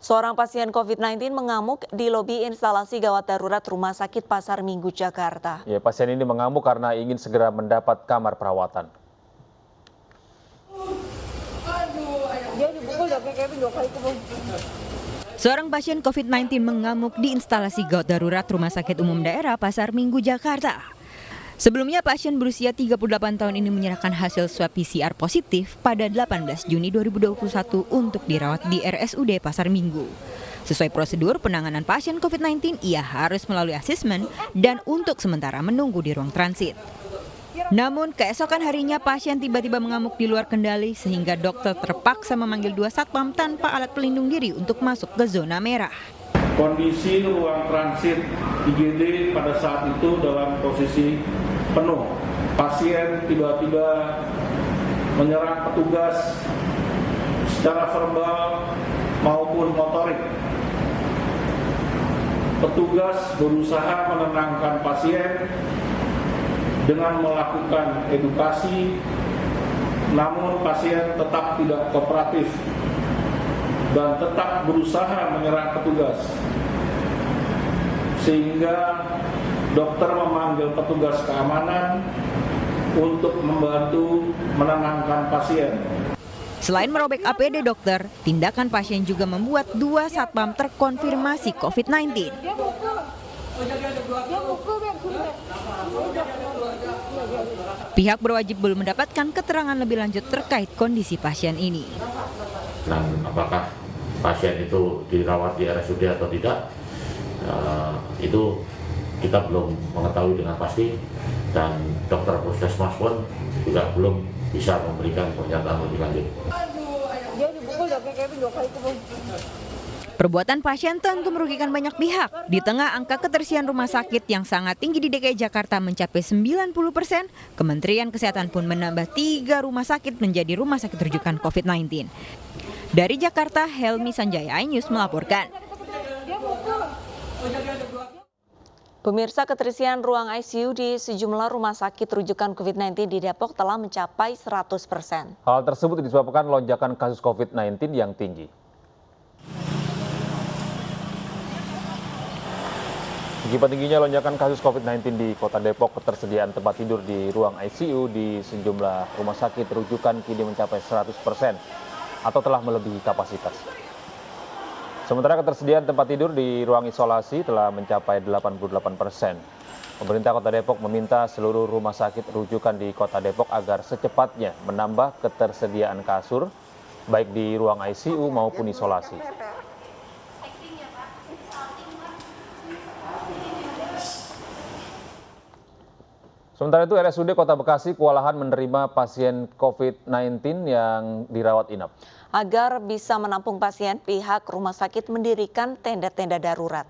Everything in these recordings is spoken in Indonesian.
Seorang pasien COVID-19 mengamuk di lobi instalasi gawat darurat Rumah Sakit Pasar Minggu, Jakarta. Ya, pasien ini mengamuk karena ingin segera mendapat kamar perawatan. Seorang pasien COVID-19 mengamuk di instalasi gawat darurat Rumah Sakit Umum Daerah Pasar Minggu, Jakarta. Sebelumnya pasien berusia 38 tahun ini menyerahkan hasil swab PCR positif pada 18 Juni 2021 untuk dirawat di RSUD Pasar Minggu. Sesuai prosedur penanganan pasien COVID-19, ia harus melalui asesmen dan untuk sementara menunggu di ruang transit. Namun keesokan harinya pasien tiba-tiba mengamuk di luar kendali sehingga dokter terpaksa memanggil 2 satpam tanpa alat pelindung diri untuk masuk ke zona merah. Kondisi ruang transit IGD pada saat itu dalam posisi penuh. Pasien tiba-tiba menyerang petugas secara verbal maupun motorik. Petugas berusaha menenangkan pasien dengan melakukan edukasi, namun pasien tetap tidak kooperatif dan tetap berusaha menyerang petugas, sehingga dokter memanggil petugas keamanan untuk membantu menenangkan pasien. Selain merobek APD dokter, tindakan pasien juga membuat 2 satpam terkonfirmasi COVID-19. Pihak berwajib belum mendapatkan keterangan lebih lanjut terkait kondisi pasien ini. Dan apakah pasien itu dirawat di RSUD atau tidak, itu kita belum mengetahui dengan pasti, dan dokter puskesmas pun juga belum bisa memberikan pernyataan lebih lanjut. Perbuatan pasien tentu merugikan banyak pihak. Di tengah angka keterisian rumah sakit yang sangat tinggi di DKI Jakarta mencapai 90%, Kementerian Kesehatan pun menambah 3 rumah sakit menjadi rumah sakit rujukan COVID-19. Dari Jakarta, Helmi Sanjaya, iNews melaporkan. Pemirsa, keterisian ruang ICU di sejumlah rumah sakit rujukan COVID-19 di Depok telah mencapai 100%. Hal tersebut disebabkan lonjakan kasus COVID-19 yang tinggi. Akibat tingginya lonjakan kasus COVID-19 di Kota Depok, ketersediaan tempat tidur di ruang ICU di sejumlah rumah sakit rujukan kini mencapai 100% atau telah melebihi kapasitas. Sementara ketersediaan tempat tidur di ruang isolasi telah mencapai 88%. Pemerintah Kota Depok meminta seluruh rumah sakit rujukan di Kota Depok agar secepatnya menambah ketersediaan kasur, baik di ruang ICU maupun isolasi. Sementara itu, RSUD Kota Bekasi kewalahan menerima pasien COVID-19 yang dirawat inap. Agar bisa menampung pasien, pihak rumah sakit mendirikan tenda-tenda darurat.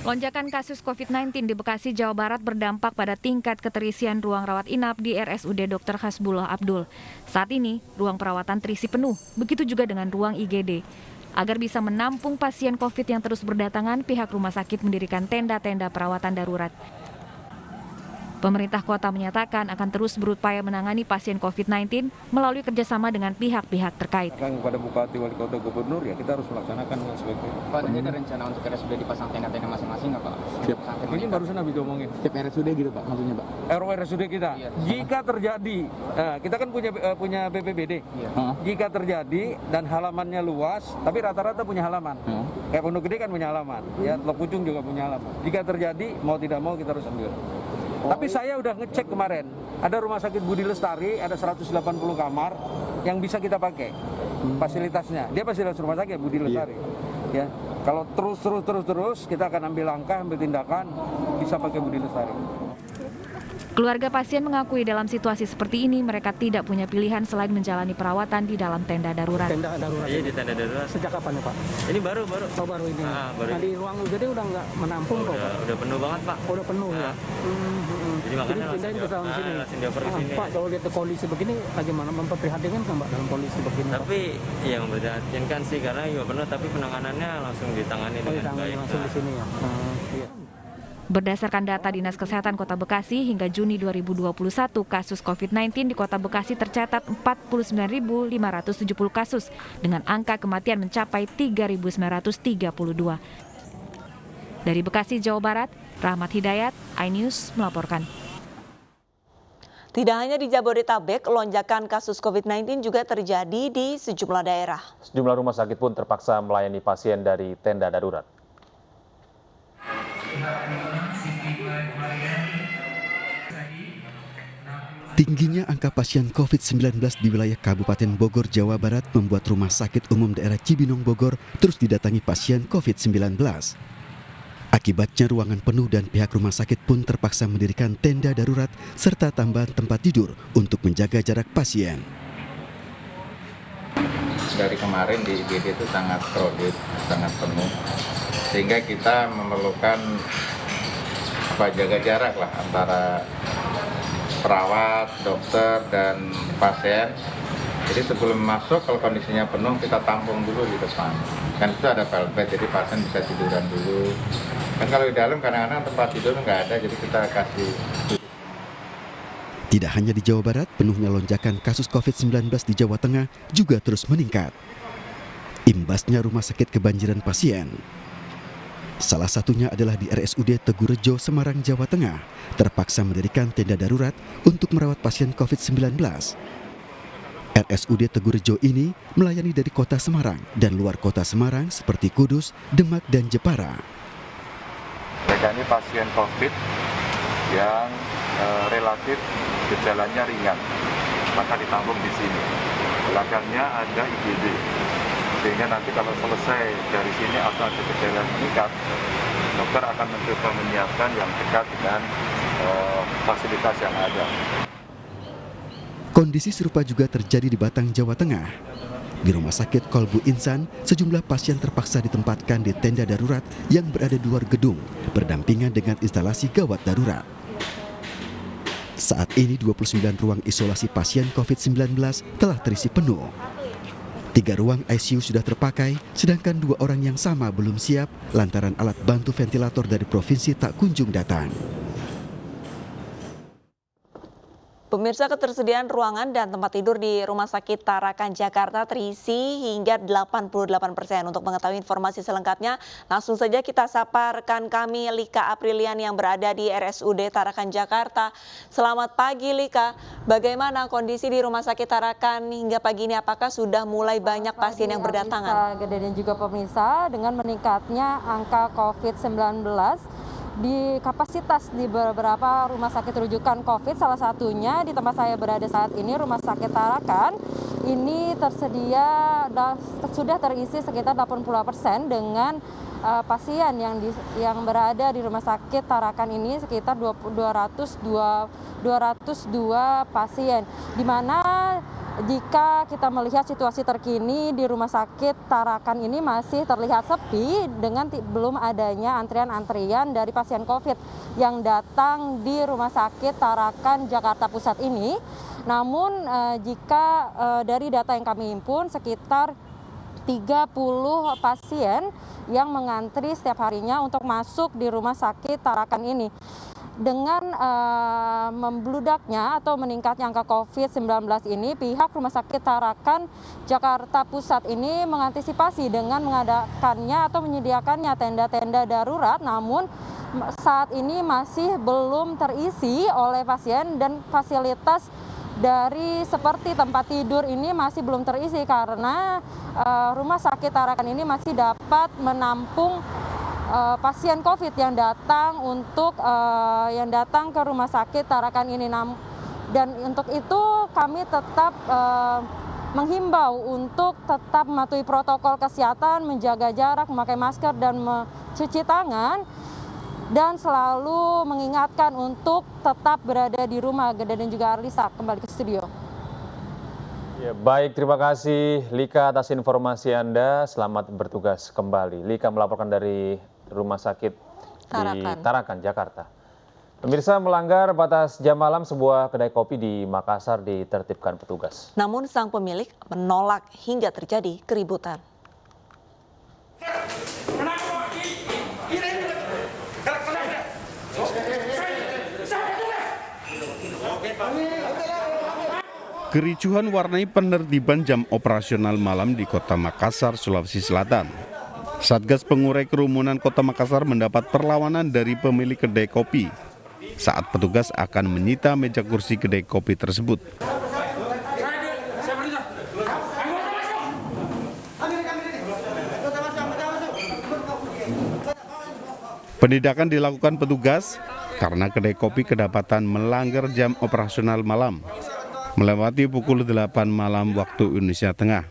Lonjakan kasus COVID-19 di Bekasi, Jawa Barat berdampak pada tingkat keterisian ruang rawat inap di RSUD Dr. Hasbullah Abdul. Saat ini, ruang perawatan terisi penuh, begitu juga dengan ruang IGD. Agar bisa menampung pasien COVID yang terus berdatangan, pihak rumah sakit mendirikan tenda-tenda perawatan darurat. Pemerintah kota menyatakan akan terus berupaya menangani pasien COVID-19 melalui kerjasama dengan pihak-pihak terkait. Kepada Bupati, Wali Kota, Gubernur, ya kita harus melaksanakan dengan sebaik-baiknya. Pak, nanti ada rencana untuk RSUD dipasang tenda-tenda masing-masing nggak Pak? Siap. Ini barusan habis diomongin. Tiap RSUD gitu Pak, maksudnya Pak? RSUD kita, iya. Jika terjadi, kita kan punya BPBD. Iya. Jika terjadi dan halamannya luas, tapi rata-rata punya halaman. Kayak Pondok Gede kan punya halaman, ya Teluk Pucung juga punya halaman. Jika terjadi, mau tidak mau kita harus ambil. Tapi saya udah ngecek kemarin, ada rumah sakit Budi Lestari, ada 180 kamar yang bisa kita pakai fasilitasnya. Dia fasilitas rumah sakit Budi Lestari. Ya, kalau terus kita akan ambil langkah, ambil tindakan, bisa pakai Budi Lestari. Keluarga pasien mengakui dalam situasi seperti ini mereka tidak punya pilihan selain menjalani perawatan di dalam tenda darurat. Tenda darurat? Iya, di tenda darurat. Sejak kapan ya Pak? Ini baru. Oh, baru ini? Baru. Nah, di ruang UGD udah nggak menampung kok Pak? Udah penuh banget Pak. Oh, udah penuh ya? Jadi makanya pindahin ke dalam sini? Langsung dioper ke sini. Pak, kalau lihat kondisi begini, bagaimana memprihatinkan kan Pak dalam kondisi begini? Tapi yang memprihatinkan sih karena juga penuh, tapi penanganannya langsung ditangani dengan baik. Langsung di sini ya? Iya. Berdasarkan data Dinas Kesehatan Kota Bekasi, hingga Juni 2021, kasus COVID-19 di Kota Bekasi tercatat 49.570 kasus, dengan angka kematian mencapai 3.932. Dari Bekasi, Jawa Barat, Rahmat Hidayat, iNews melaporkan. Tidak hanya di Jabodetabek, lonjakan kasus COVID-19 juga terjadi di sejumlah daerah. Sejumlah rumah sakit pun terpaksa melayani pasien dari tenda darurat. Tingginya angka pasien COVID-19 di wilayah Kabupaten Bogor, Jawa Barat membuat Rumah Sakit Umum Daerah Cibinong Bogor terus didatangi pasien COVID-19. Akibatnya ruangan penuh dan pihak rumah sakit pun terpaksa mendirikan tenda darurat serta tambahan tempat tidur untuk menjaga jarak pasien. Dari kemarin di IGD itu sangat crowded, sangat penuh, sehingga kita memerlukan jaga jarak lah antara perawat, dokter, dan pasien. Jadi sebelum masuk, kalau kondisinya penuh, kita tampung dulu di depan. Kan itu ada velvet, jadi pasien bisa tiduran dulu. Kan kalau di dalam kadang-kadang tempat tidur nggak ada, jadi kita kasih. Tidak hanya di Jawa Barat, penuhnya lonjakan kasus COVID-19 di Jawa Tengah juga terus meningkat. Imbasnya rumah sakit kebanjiran pasien. Salah satunya adalah di RSUD Tegurejo, Semarang, Jawa Tengah, terpaksa mendirikan tenda darurat untuk merawat pasien COVID-19. RSUD Tegurejo ini melayani dari kota Semarang dan luar kota Semarang seperti Kudus, Demak, dan Jepara. Mereka ini pasien COVID yang relatif gejalanya ringan, maka ditampung di sini. Belakangnya ada IGD, sehingga nanti kalau selesai dari sini atau ada gejala meningkat, dokter akan mencoba menyiapkan yang dekat dengan fasilitas yang ada. Kondisi serupa juga terjadi di Batang, Jawa Tengah. Di Rumah Sakit Kolbu Insan, sejumlah pasien terpaksa ditempatkan di tenda darurat yang berada di luar gedung, berdampingan dengan instalasi gawat darurat. Saat ini 29 ruang isolasi pasien COVID-19 telah terisi penuh. 3 ruang ICU sudah terpakai, sedangkan 2 orang yang sama belum siap lantaran alat bantu ventilator dari provinsi tak kunjung datang. Pemirsa, ketersediaan ruangan dan tempat tidur di Rumah Sakit Tarakan Jakarta terisi hingga 88%. Untuk mengetahui informasi selengkapnya, langsung saja kita sapa rekan kami Lika Aprilian yang berada di RSUD Tarakan Jakarta. Selamat pagi Lika, bagaimana kondisi di Rumah Sakit Tarakan hingga pagi ini? Apakah sudah mulai banyak pasien yang berdatangan? Gede dan juga pemirsa, dengan meningkatnya angka COVID-19, di kapasitas di beberapa rumah sakit rujukan COVID, salah satunya di tempat saya berada saat ini, Rumah Sakit Tarakan, ini tersedia sudah terisi sekitar 80% dengan pasien yang berada di Rumah Sakit Tarakan ini sekitar 202 pasien, di mana jika kita melihat situasi terkini di Rumah Sakit Tarakan ini masih terlihat sepi dengan belum adanya antrian-antrian dari pasien COVID yang datang di Rumah Sakit Tarakan Jakarta Pusat ini. Namun jika dari data yang kami himpun sekitar 30 pasien yang mengantri setiap harinya untuk masuk di Rumah Sakit Tarakan ini. Dengan membludaknya atau meningkatnya angka COVID-19 ini, pihak Rumah Sakit Tarakan Jakarta Pusat ini mengantisipasi dengan mengadakannya atau menyediakannya tenda-tenda darurat, namun saat ini masih belum terisi oleh pasien dan fasilitas dari seperti tempat tidur ini masih belum terisi karena Rumah Sakit Tarakan ini masih dapat menampung pasien COVID yang datang ke Rumah Sakit Tarakan ini. Dan untuk itu kami tetap menghimbau untuk tetap mematuhi protokol kesehatan, menjaga jarak, memakai masker dan mencuci tangan, dan selalu mengingatkan untuk tetap berada di rumah. Gede dan juga Arlisa, kembali ke studio. Ya, baik, terima kasih Lika atas informasi Anda. Selamat bertugas kembali. Lika melaporkan dari Rumah Sakit di Tarakan, Jakarta. Pemirsa, melanggar batas jam malam, sebuah kedai kopi di Makassar ditertibkan petugas. Namun sang pemilik menolak hingga terjadi keributan. Kericuhan warnai penertiban jam operasional malam di Kota Makassar, Sulawesi Selatan. Satgas Pengurai Kerumunan Kota Makassar mendapat perlawanan dari pemilik kedai kopi saat petugas akan menyita meja kursi kedai kopi tersebut. Penindakan dilakukan petugas karena kedai kopi kedapatan melanggar jam operasional malam melewati pukul 8 malam waktu Indonesia Tengah.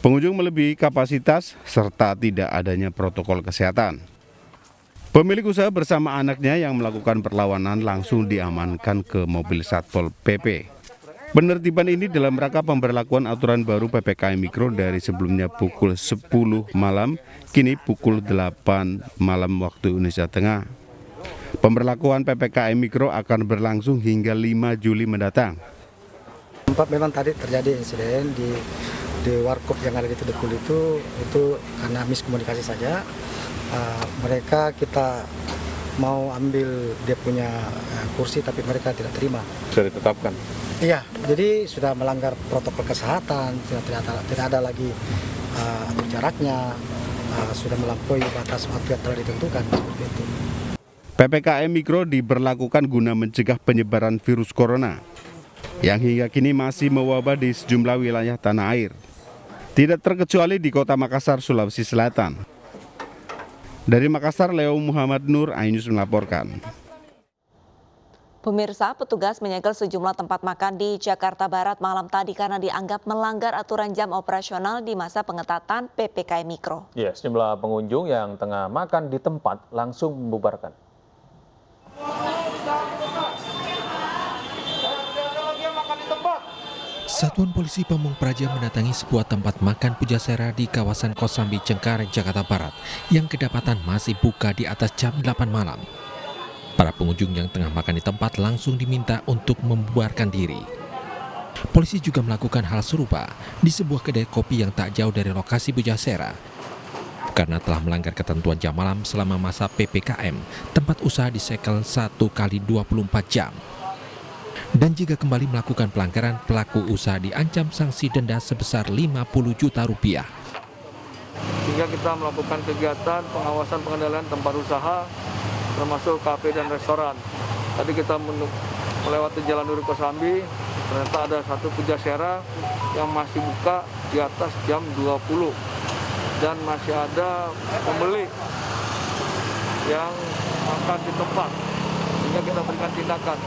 Pengunjung melebihi kapasitas serta tidak adanya protokol kesehatan. Pemilik usaha bersama anaknya yang melakukan perlawanan langsung diamankan ke mobil Satpol PP. Penertiban ini dalam rangka pemberlakuan aturan baru PPKM Mikro dari sebelumnya pukul 10 malam, kini pukul 8 malam waktu Indonesia Tengah. Pemberlakuan PPKM Mikro akan berlangsung hingga 5 Juli mendatang. Memang tadi terjadi insiden di warkop yang ada di Tudekul itu karena miskomunikasi saja. Kita mau ambil dia punya kursi tapi mereka tidak terima. Sudah ditetapkan? Iya, jadi sudah melanggar protokol kesehatan, tidak ada lagi atur jaraknya, sudah melampaui batas waktu yang telah ditentukan seperti itu. PPKM Mikro diberlakukan guna mencegah penyebaran virus corona yang hingga kini masih mewabah di sejumlah wilayah tanah air. Tidak terkecuali di Kota Makassar, Sulawesi Selatan. Dari Makassar, Leo Muhammad Nur, iNews melaporkan. Pemirsa, petugas menyegel sejumlah tempat makan di Jakarta Barat malam tadi karena dianggap melanggar aturan jam operasional di masa pengetatan PPKM Mikro. Ya, sejumlah pengunjung yang tengah makan di tempat langsung membubarkan. Satuan Polisi Pamung Praja mendatangi sebuah tempat makan Pujasera di kawasan Kosambi, Cengkareng, Jakarta Barat yang kedapatan masih buka di atas jam 8 malam. Para pengunjung yang tengah makan di tempat langsung diminta untuk membubarkan diri. Polisi juga melakukan hal serupa di sebuah kedai kopi yang tak jauh dari lokasi Pujasera. Karena telah melanggar ketentuan jam malam selama masa PPKM, tempat usaha disegel 1 kali 24 jam. Dan jika kembali melakukan pelanggaran, pelaku usaha diancam sanksi denda sebesar 50 juta rupiah. Sehingga kita melakukan kegiatan pengawasan pengendalian tempat usaha, termasuk kafe dan restoran. Tadi kita melewati Jalan Duri Kosambi, ternyata ada satu Pujasera yang masih buka di atas jam 20. Dan masih ada pembeli yang makan di tempat, sehingga kita berikan tindakan.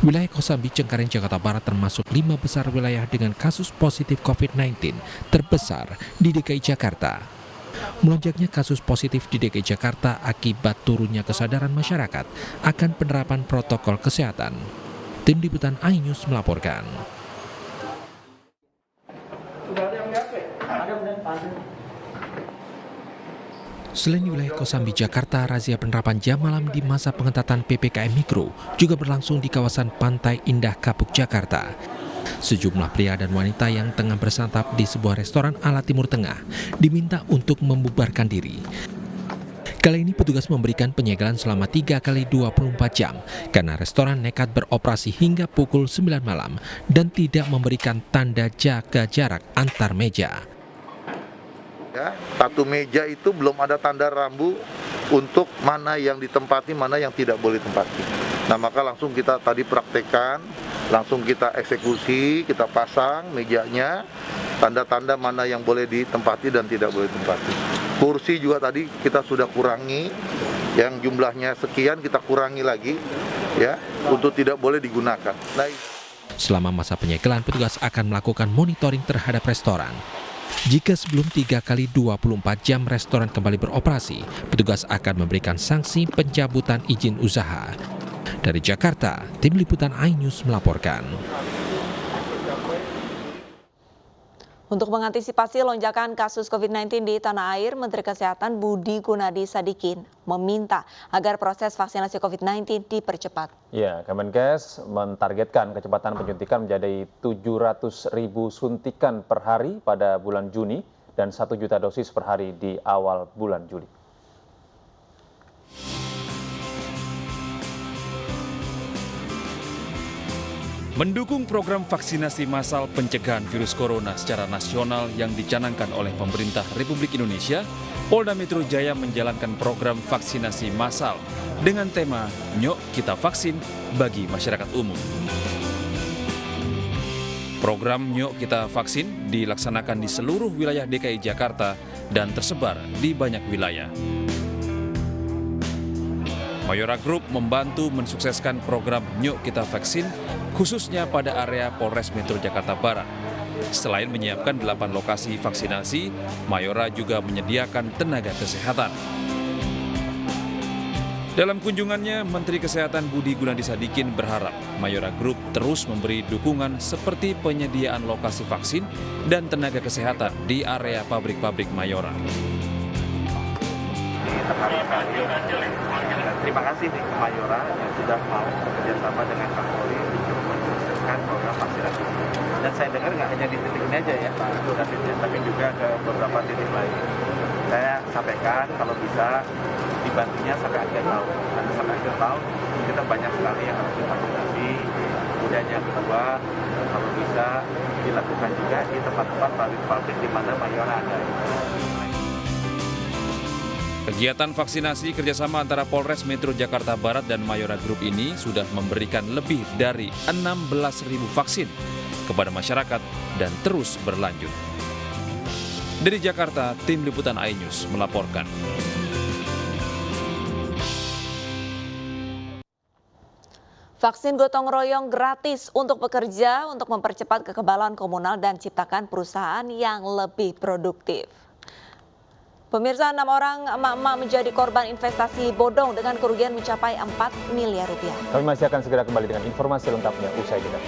Wilayah Kosambi, Cengkareng, Jakarta Barat termasuk 5 besar wilayah dengan kasus positif COVID-19 terbesar di DKI Jakarta. Melonjaknya kasus positif di DKI Jakarta akibat turunnya kesadaran masyarakat akan penerapan protokol kesehatan. Tim Liputan iNews melaporkan. Selain wilayah Kosambi, Jakarta, razia penerapan jam malam di masa pengetatan PPKM Mikro juga berlangsung di kawasan Pantai Indah Kapuk, Jakarta. Sejumlah pria dan wanita yang tengah bersantap di sebuah restoran ala Timur Tengah diminta untuk membubarkan diri. Kali ini petugas memberikan penyegelan selama 3 kali 24 jam karena restoran nekat beroperasi hingga pukul 9 malam dan tidak memberikan tanda jaga jarak antar meja. Ya, satu meja itu belum ada tanda rambu untuk mana yang ditempati, mana yang tidak boleh ditempati. Nah, maka langsung kita tadi praktekkan, langsung kita eksekusi, kita pasang mejanya, tanda-tanda mana yang boleh ditempati dan tidak boleh ditempati. Kursi juga tadi kita sudah kurangi, yang jumlahnya sekian kita kurangi lagi, ya, untuk tidak boleh digunakan. Nah, selama masa penyegelan, petugas akan melakukan monitoring terhadap restoran. Jika sebelum 3 kali 24 jam restoran kembali beroperasi, petugas akan memberikan sanksi pencabutan izin usaha. Dari Jakarta, Tim Liputan iNews melaporkan. Untuk mengantisipasi lonjakan kasus COVID-19 di tanah air, Menteri Kesehatan Budi Gunadi Sadikin meminta agar proses vaksinasi COVID-19 dipercepat. Ya, Kemenkes mentargetkan kecepatan penyuntikan menjadi 700.000 suntikan per hari pada bulan Juni dan 1 juta dosis per hari di awal bulan Juli. Mendukung program vaksinasi massal pencegahan virus corona secara nasional yang dicanangkan oleh pemerintah Republik Indonesia, Polda Metro Jaya menjalankan program vaksinasi massal dengan tema Nyok Kita Vaksin bagi masyarakat umum. Program Nyok Kita Vaksin dilaksanakan di seluruh wilayah DKI Jakarta dan tersebar di banyak wilayah. Mayora Group membantu mensukseskan program Nyok Kita Vaksin khususnya pada area Polres Metro Jakarta Barat. Selain menyiapkan 8 lokasi vaksinasi, Mayora juga menyediakan tenaga kesehatan. Dalam kunjungannya, Menteri Kesehatan Budi Gunadisadikin berharap Mayora Group terus memberi dukungan seperti penyediaan lokasi vaksin dan tenaga kesehatan di area pabrik-pabrik Mayora. Terima kasih nih ke Mayora yang sudah mau bekerjasama dengan Kapolri untuk mensukseskan program vaksinasi. Dan saya dengar nggak hanya di titik ini aja ya Pak Davidnya, tapi juga ke beberapa titik lain. Saya sampaikan kalau bisa dibantunya sampai akhir tahun. Karena sampai akhir tahun kita banyak sekali yang harus divaksinasi. Kemudian yang kedua, kalau bisa dilakukan juga di tempat-tempat pabrik-pabrik di mana Mayora ada. Kegiatan vaksinasi kerjasama antara Polres Metro Jakarta Barat dan Mayora Group ini sudah memberikan lebih dari 16.000 vaksin kepada masyarakat dan terus berlanjut. Dari Jakarta, tim liputan iNews melaporkan. Vaksin gotong royong gratis untuk pekerja untuk mempercepat kekebalan komunal dan ciptakan perusahaan yang lebih produktif. Pemirsa, 6 orang emak-emak menjadi korban investasi bodong dengan kerugian mencapai 4 miliar rupiah. Kami masih akan segera kembali dengan informasi lengkapnya usai jeda.